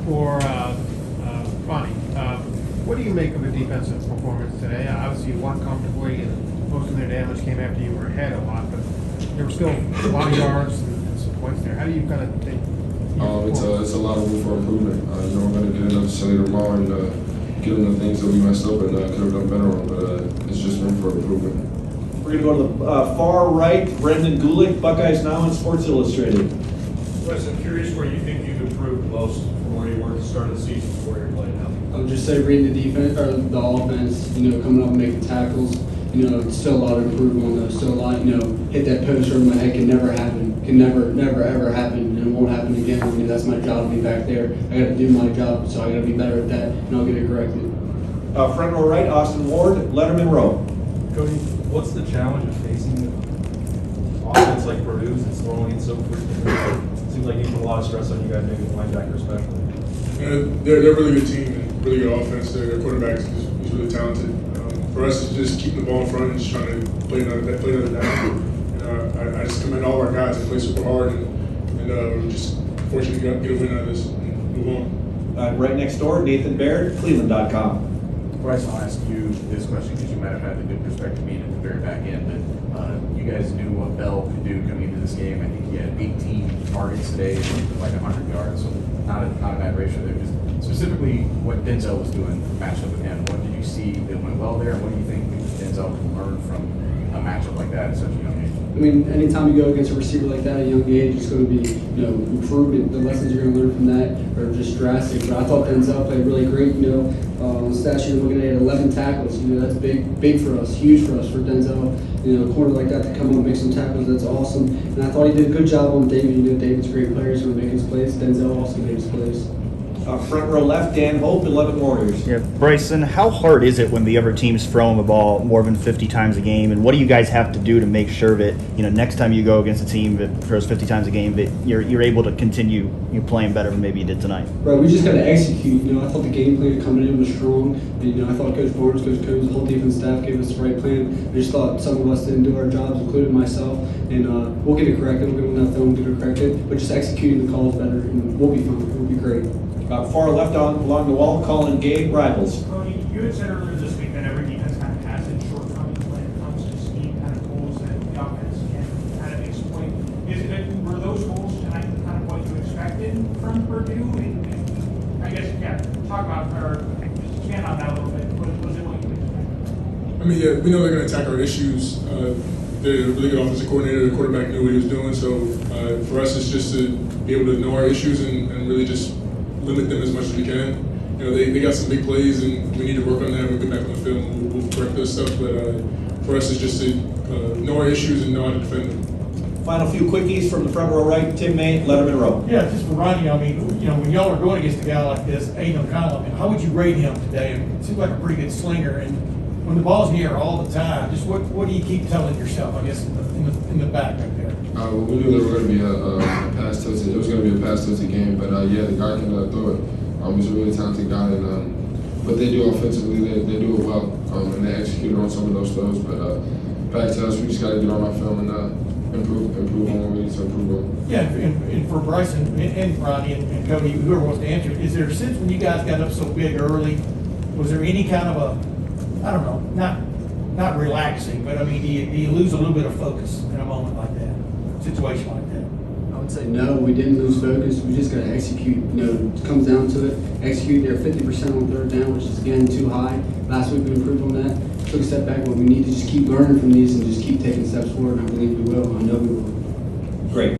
for Ronnie. What do you make of the defensive performance today? Obviously, you won comfortably, and most of their damage came after you were ahead a lot, but there were still a lot of yards and some points there. How do you kind of think? It's a lot of room for improvement. We're going to get another Sunday tomorrow and get them the things that we messed up and could have done better on, but it's just room for improvement. We're going to go to the far right, Brendan Gulick, Buckeyes Now and Sports Illustrated. Wes, I'm curious where you think you've improved most from where you were at the start of the season to where you're playing now. I would just say reading the defense or the offense, coming up and making tackles. It's still a lot of improvement on those. Still a lot, hit that post over my head can never happen. Can never ever happen, and it won't happen again. That's my job to be back there. I got to do my job, so I got to be better at that, and I'll get it corrected. Front row right, Austin Ward, Letterman Row. Cody, what's the challenge of facing an offense like Purdue's that's throwing in so quickly? It seems like you put a lot of stress on you guys, maybe the linebacker especially. They're a really good team and really good offense. Their quarterback is really talented. For us, it's just keeping the ball in front and just trying to play another down. I just commend all of our guys that play super hard, and we're just fortunate to get a win out of this and move on. Right next door, Nathan Baird, Cleveland.com. Bryson, I'll ask you this question because you might have had a good perspective being at the very back end, but you guys knew what Bell could do coming into this game. I think he had 18 targets today, like 100 yards, so not a bad ratio there. Just specifically what Denzel was doing matched up with him. What did you see that went well there, and what do you think Denzel can learn from a matchup like that at such a young age? I mean, anytime you go against a receiver like that at a young age, it's going to be, improvement. The lessons you're going to learn from that are just drastic. But I thought Denzel played really great. On the stat sheet, looking at 11 tackles. That's big for us, huge for us for Denzel. A corner like that to come on and make some tackles, that's awesome. And I thought he did a good job on David. David's a great player, he's going to make his plays. Denzel also made his plays. Front row left, Dan Hope, 11 Warriors. Yeah, Bryson, how hard is it when the other team's throwing the ball more than 50 times a game, and what do you guys have to do to make sure that next time you go against a team that throws 50 times a game, that you're able to continue playing better than maybe you did tonight? Right, we just got to execute. I thought the game plan coming in was strong. And, I thought Coach Barnes, Coach Combs, the whole defense staff gave us the right plan. I just thought some of us didn't do our jobs, including myself. And we'll get it corrected. We'll get enough film, we'll get it corrected. But just executing the calls better, and we'll be fine. We'll be great. Far left along the wall, Colin Gay, Rivals. Cody, you had said earlier this week that every defense kind of has its shortcomings when it comes to scheme kind of goals that the offense can kind of exploit. Were those goals tonight kind of what you expected from Purdue? And I guess, talk about or just expand on that a little bit. Was it what you expected? We know they're going to attack our issues. They're a really good offensive coordinator. The quarterback knew what he was doing. So for us, it's just to be able to know our issues and really just limit them as much as we can. They got some big plays, and we need to work on that. We'll get back on the field and we'll correct those stuff. But for us, it's just to know our issues and know how to defend them. Final few quickies from the front row right, Tim May, Letterman Row. Yeah, just for Ronnie, when y'all are going against a guy like this, Aiden O'Connell, how would you rate him today? It seems like a pretty good slinger, and when the ball's in the air all the time, just what do you keep telling yourself, I guess, in the back right there? Well, we knew there was going to be a pass tilted. It was going to be a pass tilted game, but the guy can throw it. He's a really talented guy, and what they do offensively, they do it well, and they executed on some of those throws. But back to us, we just got to get on our film and improve on what we need to improve on. Yeah, and for Bryson and Ronnie and Cody, whoever wants to answer it, is there a sense when you guys got up so big early, was there any kind of a, I don't know, not relaxing, but do you lose a little bit of focus in a moment like that, situation like that? I would say no, we didn't lose focus. We just got to execute. It comes down to it. Execute there 50% on third down, which is again too high. Last week we improved on that. Took a step back, but we need to just keep learning from these and just keep taking steps forward. And I believe we will. I know we will. Great.